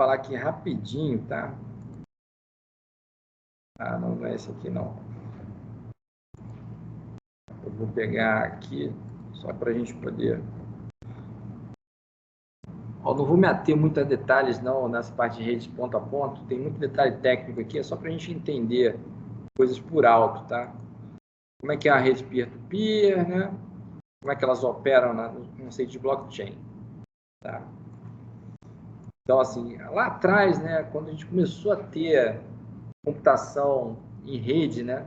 falar aqui rapidinho, tá? Ah, não é esse aqui, não. Eu vou pegar aqui, só para a gente poder... Eu não vou me ater muito a detalhes, não, nessa parte de redes ponto a ponto. Tem muito detalhe técnico aqui, é só para a gente entender coisas por alto, tá? Como é que é a rede peer-to-peer, né? Como é que elas operam no conceito de blockchain, tá? Então, assim, lá atrás, né, quando a gente começou a ter computação em rede, né,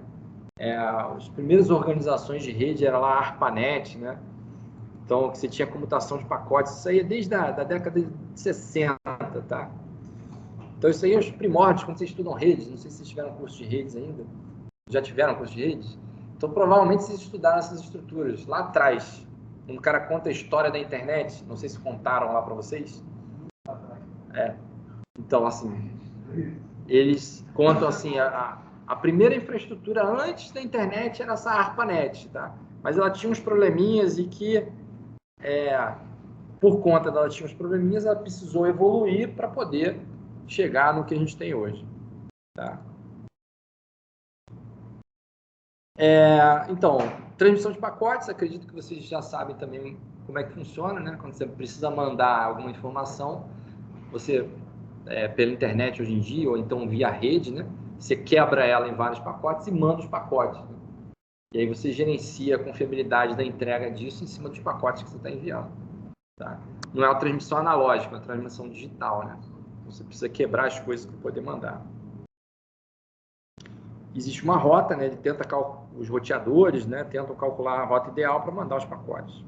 as primeiras organizações de rede era lá a ARPANET, né? Então, que você tinha comutação de pacotes, isso aí é desde a década de 60, tá? Então, isso aí é os primórdios, quando vocês estudam redes, não sei se vocês tiveram curso de redes ainda, já tiveram curso de redes? Então, provavelmente vocês estudaram essas estruturas lá atrás. Quando o cara conta a história da internet, não sei se contaram lá para vocês. Então, assim, eles contam assim, a primeira infraestrutura antes da internet era essa ARPANET, tá? Mas ela tinha uns probleminhas e que, por conta dela tinha uns probleminhas, ela precisou evoluir para poder chegar no que a gente tem hoje, tá? Então, transmissão de pacotes, acredito que vocês já sabem também como é que funciona, né? Quando você precisa mandar alguma informação, você, pela internet hoje em dia, ou então via rede, né? Você quebra ela em vários pacotes e manda os pacotes, né? E aí você gerencia a confiabilidade da entrega disso em cima dos pacotes que você está enviando, tá? Não é uma transmissão analógica, é uma transmissão digital, né? Você precisa quebrar as coisas para poder mandar. Existe uma rota, né? Ele tenta os roteadores, né? Tentam calcular a rota ideal para mandar os pacotes.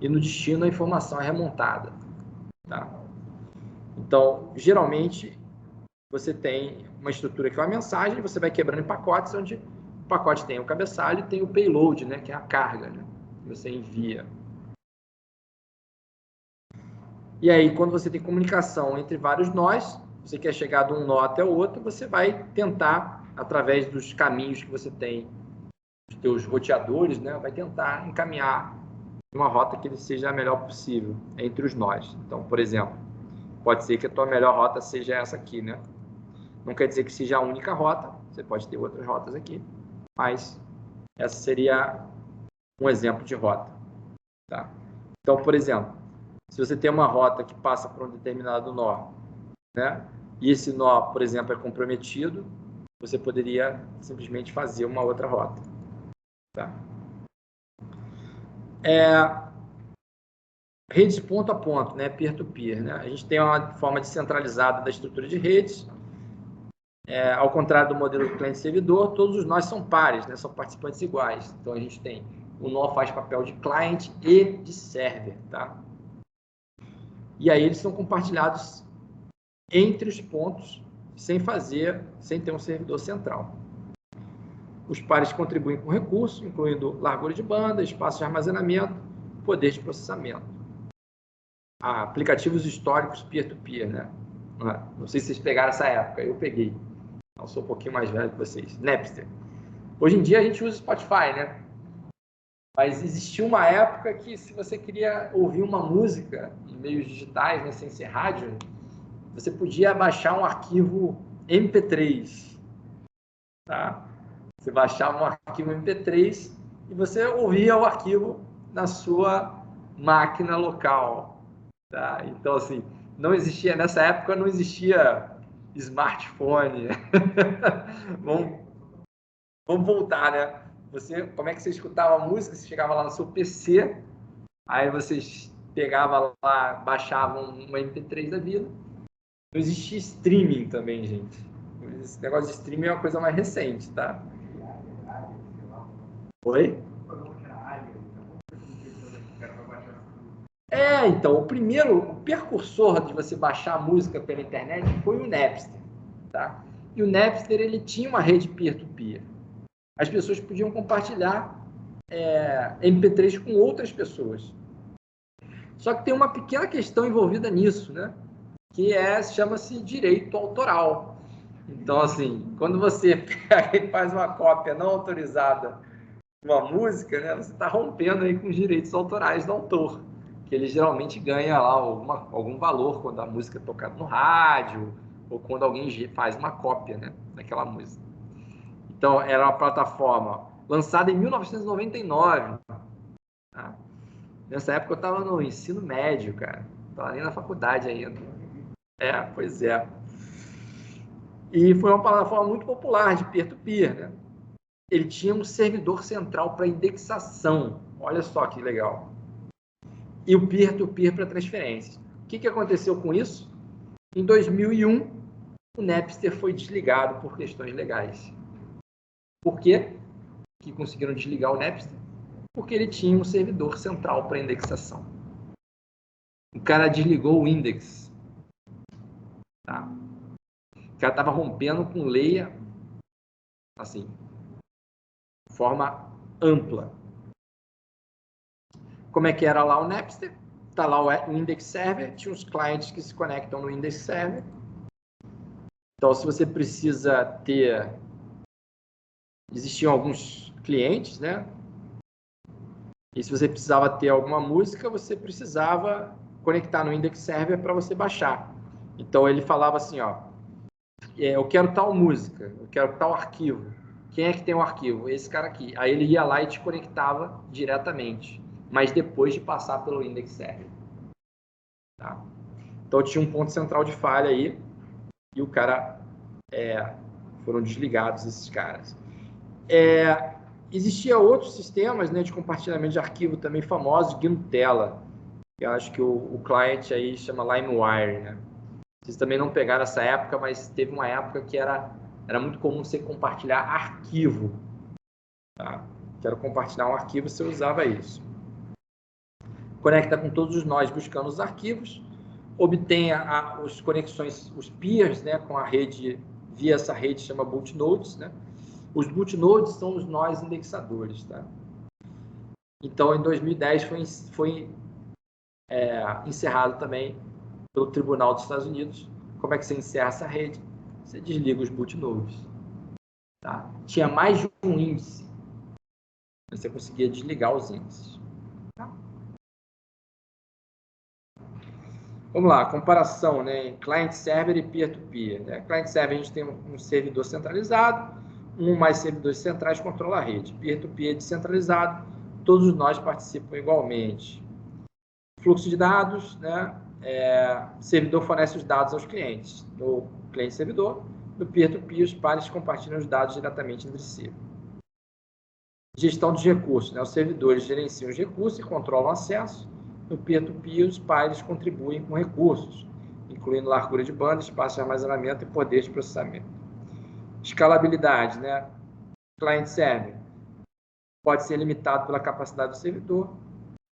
E no destino a informação é remontada, tá? Então, geralmente, você tem uma estrutura que é uma mensagem, você vai quebrando em pacotes, onde o pacote tem o cabeçalho e tem o payload, né? Que é a carga, né? Que você envia. E aí, quando você tem comunicação entre vários nós, você quer chegar de um nó até o outro, você vai tentar, através dos caminhos que você tem, os teus roteadores, né, vai tentar encaminhar uma rota que ele seja a melhor possível entre os nós. Então, por exemplo, pode ser que a tua melhor rota seja essa aqui, né? Não quer dizer que seja a única rota, você pode ter outras rotas aqui, mas essa seria um exemplo de rota, tá? Então, por exemplo, se você tem uma rota que passa por um determinado nó, né? E esse nó, por exemplo, é comprometido, você poderia simplesmente fazer uma outra rota, tá? Redes ponto a ponto, né? Peer-to-peer, né? A gente tem uma forma descentralizada da estrutura de redes. Ao contrário do modelo do cliente-servidor, todos os nós são pares, né? São participantes iguais. Então, a gente tem o nó faz papel de client e de server, tá? E aí eles são compartilhados entre os pontos, sem ter um servidor central. Os pares contribuem com recursos, incluindo largura de banda, espaço de armazenamento, poder de processamento. Aplicativos históricos peer-to-peer, né? Não sei se vocês pegaram essa época, eu peguei. Eu sou um pouquinho mais velho que vocês. Napster. Hoje em dia a gente usa Spotify, né? Mas existiu uma época que, se você queria ouvir uma música em meios digitais, né, sem ser rádio, você podia baixar um arquivo MP3, tá? Você baixava um arquivo MP3 e você ouvia o arquivo na sua máquina local, tá? Então, assim, não existia, nessa época não existia smartphone. Vamos voltar, né? Como é que você escutava a música? Você chegava lá no seu PC, aí você pegava lá, baixava um MP3 da vida. Não existia streaming também, gente. Esse negócio de streaming é uma coisa mais recente, tá? Oi? Então, o precursor de você baixar a música pela internet foi o Napster, tá? E o Napster, ele tinha uma rede peer-to-peer. As pessoas podiam compartilhar MP3 com outras pessoas. Só que tem uma pequena questão envolvida nisso, né? Que chama-se direito autoral. Então, assim, quando você pega e faz uma cópia não autorizada de uma música, né, você está rompendo aí com os direitos autorais do autor, porque ele geralmente ganha lá algum valor quando a música é tocada no rádio ou quando alguém faz uma cópia, né, daquela música. Então, era uma plataforma lançada em 1999. Tá? Nessa época eu estava no ensino médio, cara. Não estava nem na faculdade ainda. Pois é. E foi uma plataforma muito popular de peer-to-peer, né? Ele tinha um servidor central para indexação. Olha só que legal. E o peer-to-peer para transferências. O que aconteceu com isso? Em 2001, o Napster foi desligado por questões legais. Por quê que conseguiram desligar o Napster? Porque ele tinha um servidor central para indexação. O cara desligou o index. Tá? O cara estava rompendo com lei, assim, de forma ampla. Como é que era lá o Napster? Está lá o index server, tinha uns clientes que se conectam no index server. Então, se você precisa ter... Existiam alguns clientes, né? E se você precisava ter alguma música, você precisava conectar no index server para você baixar. Então, ele falava assim, ó, eu quero tal música, eu quero tal arquivo. Quem é que tem o arquivo? Esse cara aqui. Aí ele ia lá e te conectava diretamente, mas depois de passar pelo index server. Tá? Então, tinha um ponto central de falha aí e o cara... foram desligados esses caras. Existia outros sistemas, né, de compartilhamento de arquivo também famosos, Gnutella, que eu acho que o cliente aí chama LimeWire, né? Vocês também não pegaram essa época, mas teve uma época que era muito comum você compartilhar arquivo. Tá? Quero compartilhar um arquivo, você usava isso. Conecta com todos os nós buscando os arquivos, obtém as conexões, os peers, né, com a rede, via essa rede chama bootnodes, né? Os bootnodes são os nós indexadores, tá? Então, em 2010 foi encerrado também pelo Tribunal dos Estados Unidos. Como é que você encerra essa rede? Você desliga os bootnodes. Tá? Tinha mais de um índice. Você conseguia desligar os índices. Tá? Vamos lá, comparação, né? Client-server e peer-to-peer. Né? Client-server a gente tem um servidor centralizado, mais servidores centrais controla a rede. Peer-to-peer é descentralizado, todos nós participam igualmente. Fluxo de dados, né? Servidor fornece os dados aos clientes. No cliente-servidor, no peer-to-peer, os pares compartilham os dados diretamente entre si. Gestão dos recursos, né? Os servidores gerenciam os recursos e controlam o acesso. No peer-to-peer, os pares contribuem com recursos, incluindo largura de banda, espaço de armazenamento e poder de processamento. Escalabilidade, né? Client-server pode ser limitado pela capacidade do servidor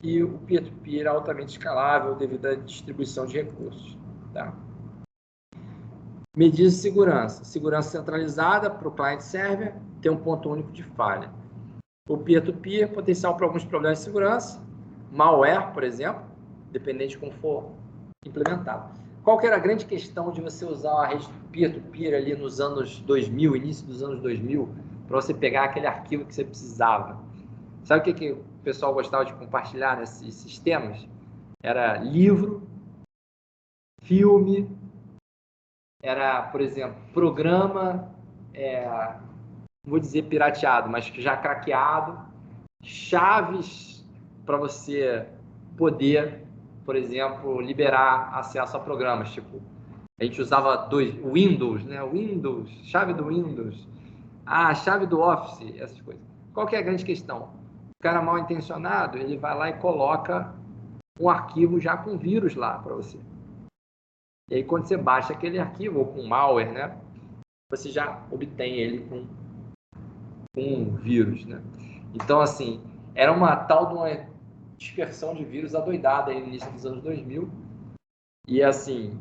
e o peer-to-peer é altamente escalável devido à distribuição de recursos. Tá? Medidas de segurança. Segurança centralizada para o client-server, tem um ponto único de falha. O peer-to-peer, potencial para alguns problemas de segurança, malware, por exemplo, dependente de como for implementado. Qual que era a grande questão de você usar a rede peer-to-peer ali nos anos 2000, início dos anos 2000, para você pegar aquele arquivo que você precisava? Sabe o que o pessoal gostava de compartilhar nesses sistemas? Era livro, filme, era, por exemplo, programa, não vou dizer pirateado, mas já craqueado, chaves para você poder, por exemplo, liberar acesso a programas, tipo, a gente usava Windows, né? Windows, chave do Windows, chave do Office, essas coisas. Qual que é a grande questão? O cara mal intencionado, ele vai lá e coloca um arquivo já com vírus lá para você. E aí, quando você baixa aquele arquivo, ou com malware, né? Você já obtém ele com um vírus, né? Então, assim, era uma tal de uma dispersão de vírus adoidada aí no início dos anos 2000. E, assim,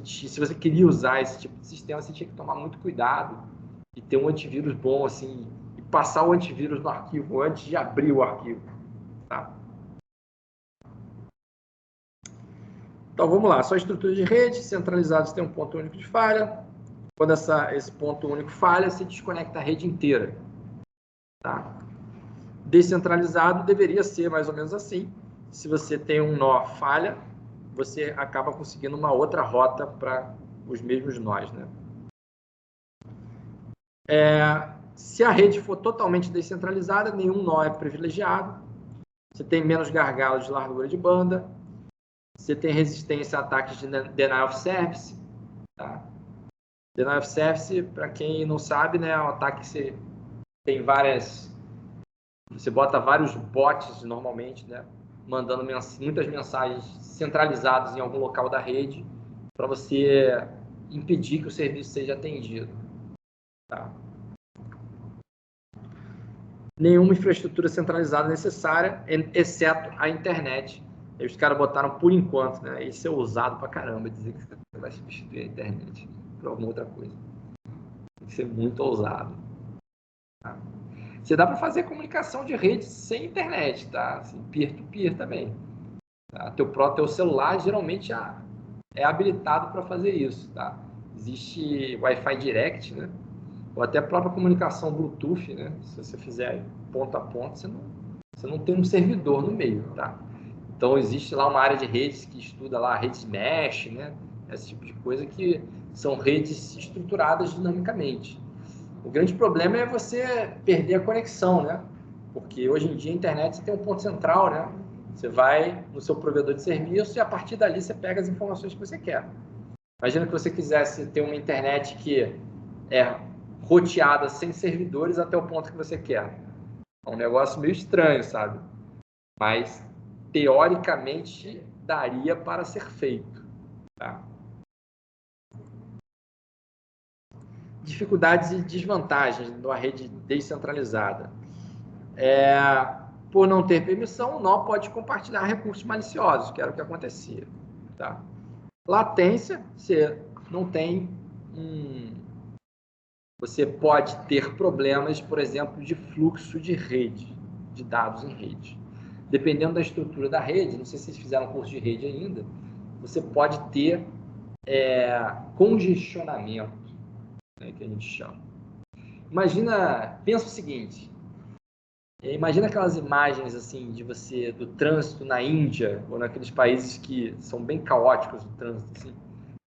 se você queria usar esse tipo de sistema, você tinha que tomar muito cuidado e ter um antivírus bom, assim, e passar o antivírus no arquivo antes de abrir o arquivo, tá? Então, vamos lá. Só estrutura de rede, centralizados tem um ponto único de falha. Quando esse ponto único falha, se desconecta a rede inteira. Tá? Descentralizado deveria ser mais ou menos assim. se você tem um nó falha, você acaba conseguindo uma outra rota para os mesmos nós, né? Se a rede for totalmente descentralizada, nenhum nó é privilegiado, você tem menos gargalos de largura de banda, você tem resistência a ataques de denial of service, tá? Denial of service, para quem não sabe, né, é um ataque que você tem você bota vários bots normalmente, né, mandando muitas mensagens centralizadas em algum local da rede para você impedir que o serviço seja atendido, tá? Nenhuma infraestrutura centralizada necessária, exceto a internet. Aí os caras botaram por enquanto, né? Isso é ousado pra caramba, dizer que você vai substituir a internet por alguma outra coisa. Tem que ser muito ousado. Tá? Você dá para fazer comunicação de rede sem internet, tá? Assim, peer-to-peer também. Tá? Teu celular geralmente é habilitado para fazer isso, tá? Existe Wi-Fi Direct, né? Ou até a própria comunicação Bluetooth, né? Se você fizer ponto a ponto, você não tem um servidor no meio, tá? Então, existe lá uma área de redes que estuda lá redes mesh, né? Esse tipo de coisa que são redes estruturadas dinamicamente. O grande problema é você perder a conexão, né? Porque hoje em dia a internet você tem um ponto central, né? Você vai no seu provedor de serviço e a partir dali você pega as informações que você quer. Imagina que você quisesse ter uma internet que é roteada sem servidores até o ponto que você quer. É um negócio meio estranho, sabe? Mas, teoricamente, daria para ser feito. Tá? Dificuldades e desvantagens de uma rede descentralizada. Por não ter permissão, o nó pode compartilhar recursos maliciosos, que era o que acontecia. Tá? Latência, você não tem Você pode ter problemas, por exemplo, de fluxo de rede, de dados em rede. Dependendo da estrutura da rede, não sei se vocês fizeram curso de rede ainda, você pode ter congestionamento, né, que a gente chama. Pensa o seguinte, imagina aquelas imagens assim do trânsito na Índia ou naqueles países que são bem caóticos o trânsito, assim,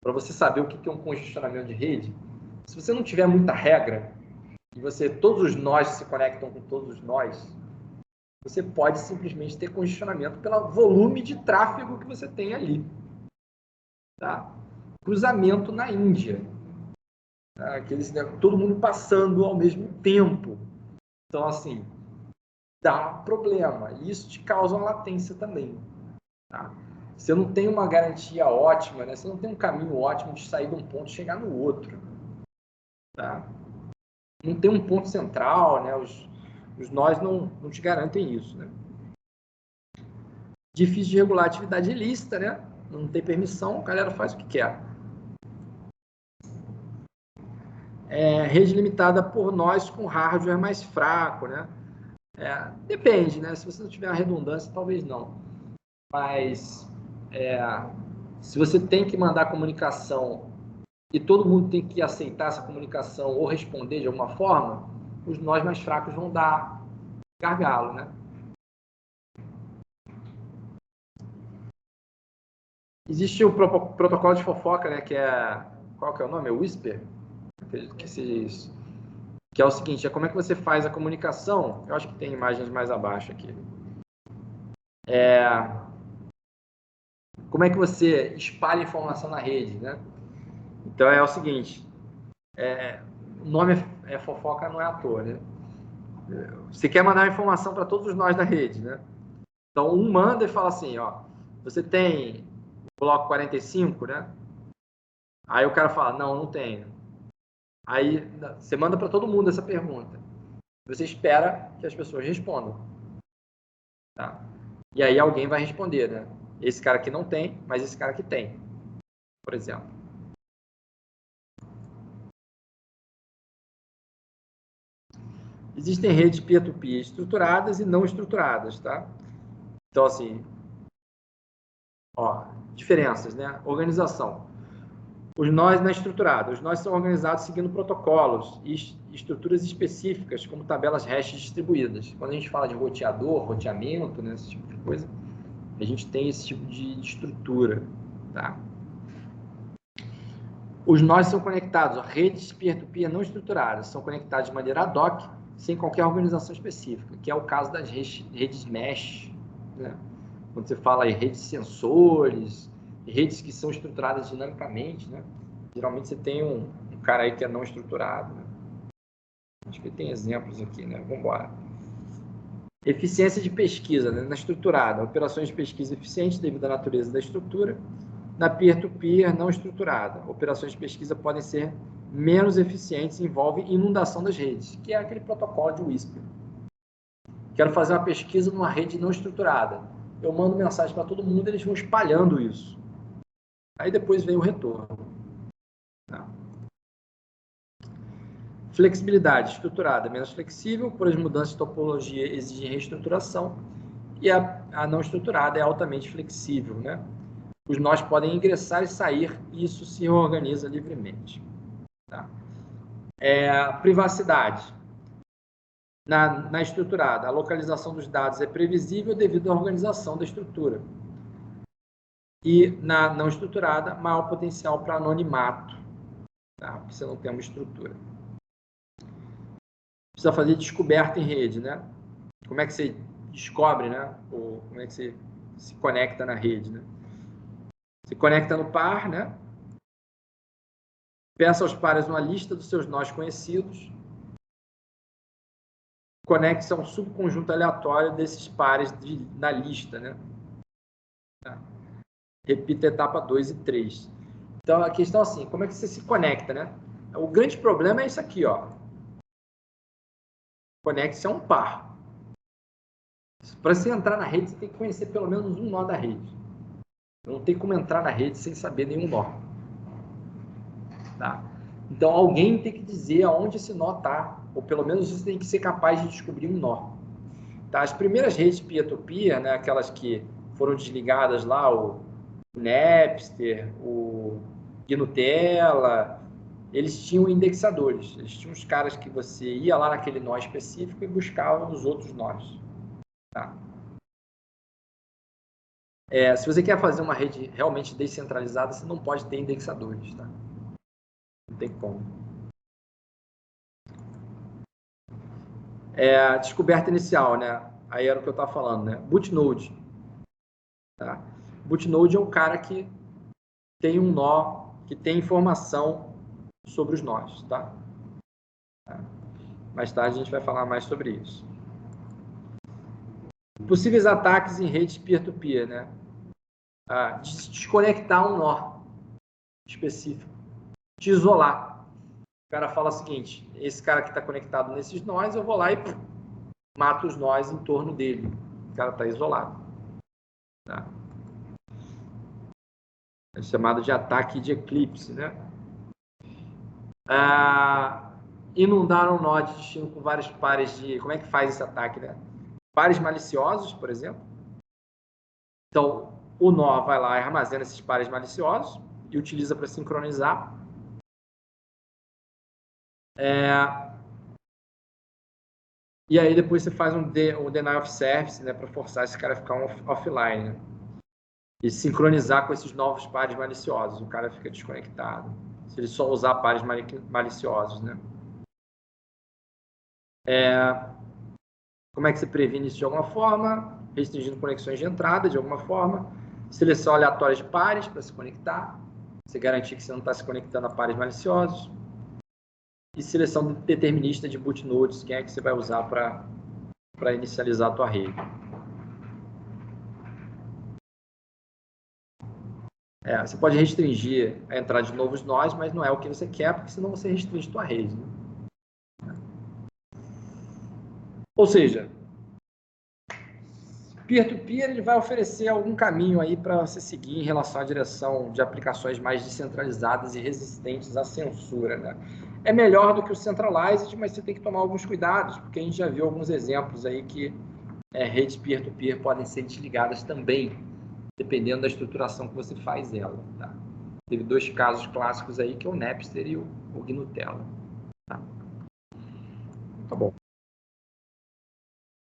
para você saber o que é um congestionamento de rede. Se você não tiver muita regra e todos os nós se conectam com todos os nós, você pode simplesmente ter congestionamento pelo volume de tráfego que você tem ali. Tá? Cruzamento na Índia. Tá? Todo mundo passando ao mesmo tempo. Então, assim, dá problema. E isso te causa uma latência também. Tá? Você não tem uma garantia ótima, né? Você não tem um caminho ótimo de sair de um ponto e chegar no outro. Tá? Não tem um ponto central, né? Os nós não te garantem isso, né? Difícil de regular atividade ilícita, né? Não tem permissão, a galera faz o que quer. Rede limitada por nós com hardware mais fraco, né? Depende, né? Se você não tiver uma redundância, talvez não. Mas se você tem que mandar comunicação e todo mundo tem que aceitar essa comunicação ou responder de alguma forma, os nós mais fracos vão dar gargalo, né? Existe o protocolo de fofoca, né? Qual que é o nome? É o Whisper? Acredito que seja isso. Que é o seguinte, como é que você faz a comunicação? Eu acho que tem imagens mais abaixo aqui. Como é que você espalha informação na rede, né? Então é o seguinte, o nome é fofoca, não é à toa, né? Você quer mandar informação para todos nós da rede, né? Então um manda e fala assim, ó, você tem o bloco 45, né? Aí o cara fala, não tenho. Aí você manda para todo mundo essa pergunta. Você espera que as pessoas respondam. Tá? E aí alguém vai responder, né? Esse cara aqui não tem, mas esse cara aqui tem, por exemplo. Existem redes peer-to-peer estruturadas e não estruturadas, tá? Então, assim, diferenças, né? Organização. Os nós na estruturada. Os nós são organizados seguindo protocolos e estruturas específicas, como tabelas hash distribuídas. Quando a gente fala de roteador, roteamento, né, esse tipo de coisa, a gente tem esse tipo de estrutura, tá? Os nós são conectados, redes peer-to-peer não estruturadas, são conectadas de maneira ad hoc, sem qualquer organização específica, que é o caso das redes mesh, né? Quando você fala em redes de sensores, redes que são estruturadas dinamicamente, né? Geralmente você tem um cara aí que é não estruturado, né? Acho que tem exemplos aqui, né? Vamos embora. Eficiência de pesquisa, né? Na estruturada, operações de pesquisa eficientes devido à natureza da estrutura. Na peer-to-peer não estruturada, operações de pesquisa podem ser menos eficientes e envolvem inundação das redes, que é aquele protocolo de Whisper. Quero fazer uma pesquisa numa rede não estruturada. Eu mando mensagem para todo mundo, eles vão espalhando isso. Aí depois vem o retorno. Tá? Flexibilidade estruturada, menos flexível, por as mudanças de topologia exigem reestruturação. E a não estruturada é altamente flexível, né? Os nós podem ingressar e sair, e isso se reorganiza livremente. Tá? Privacidade. Na estruturada, a localização dos dados é previsível devido à organização da estrutura. E na não estruturada, maior potencial para anonimato, tá? Porque você não tem uma estrutura. Precisa fazer descoberta em rede, né? Como é que você descobre, né? Ou como é que você se conecta na rede, né? Se conecta no par, né? Peça aos pares uma lista dos seus nós conhecidos. Conecte-se a um subconjunto aleatório desses pares na lista, né? Tá. Repita a etapa 2 e 3. Então, a questão é assim, como é que você se conecta, né? O grande problema é isso aqui, ó. Conecte-se a um par. Para você entrar na rede, você tem que conhecer pelo menos um nó da rede. Não tem como entrar na rede sem saber nenhum nó. Tá? Então, alguém tem que dizer aonde esse nó está, ou pelo menos você tem que ser capaz de descobrir um nó. Tá? As primeiras redes peer-to-peer, né, aquelas que foram desligadas lá, o Napster, o Gnutella, eles tinham indexadores. Eles tinham os caras que você ia lá naquele nó específico e buscava os outros nós. Tá? Se você quer fazer uma rede realmente descentralizada, você não pode ter indexadores. Tá? Não tem como. Descoberta inicial, né? Aí era o que eu estava falando, né? Bootnode. Tá? Bootnode é um cara que tem um nó, que tem informação sobre os nós, tá? Mais tarde a gente vai falar mais sobre isso. Possíveis ataques em redes peer-to-peer, né? Desconectar um nó específico, te isolar. O cara fala o seguinte, esse cara que está conectado nesses nós, eu vou lá e mato os nós em torno dele. O cara está isolado. Tá? É chamado de ataque de eclipse, né? Inundar um nó de destino com vários pares de... Como é que faz esse ataque, né? Pares maliciosos, por exemplo. Então, o nó vai lá e armazena esses pares maliciosos e utiliza para sincronizar. E aí depois você faz um denial of service, né, para forçar esse cara a ficar offline, né? E sincronizar com esses novos pares maliciosos. O cara fica desconectado. Se ele só usar pares maliciosos, né? Como é que você previne isso de alguma forma? Restringindo conexões de entrada de alguma forma. Seleção aleatória de pares para se conectar. Você garantir que você não está se conectando a pares maliciosos. E seleção determinista de bootnodes. Quem é que você vai usar para inicializar a tua rede. Você pode restringir a entrada de novos nós, mas não é o que você quer, porque senão você restringe a tua rede. Né? Ou seja, peer-to-peer ele vai oferecer algum caminho aí para você seguir em relação à direção de aplicações mais descentralizadas e resistentes à censura. Né? É melhor do que o centralized, mas você tem que tomar alguns cuidados, porque a gente já viu alguns exemplos aí que redes peer-to-peer podem ser desligadas também, dependendo da estruturação que você faz ela. Tá? Teve 2 casos clássicos aí, que é o Napster e o Gnutella. Tá bom.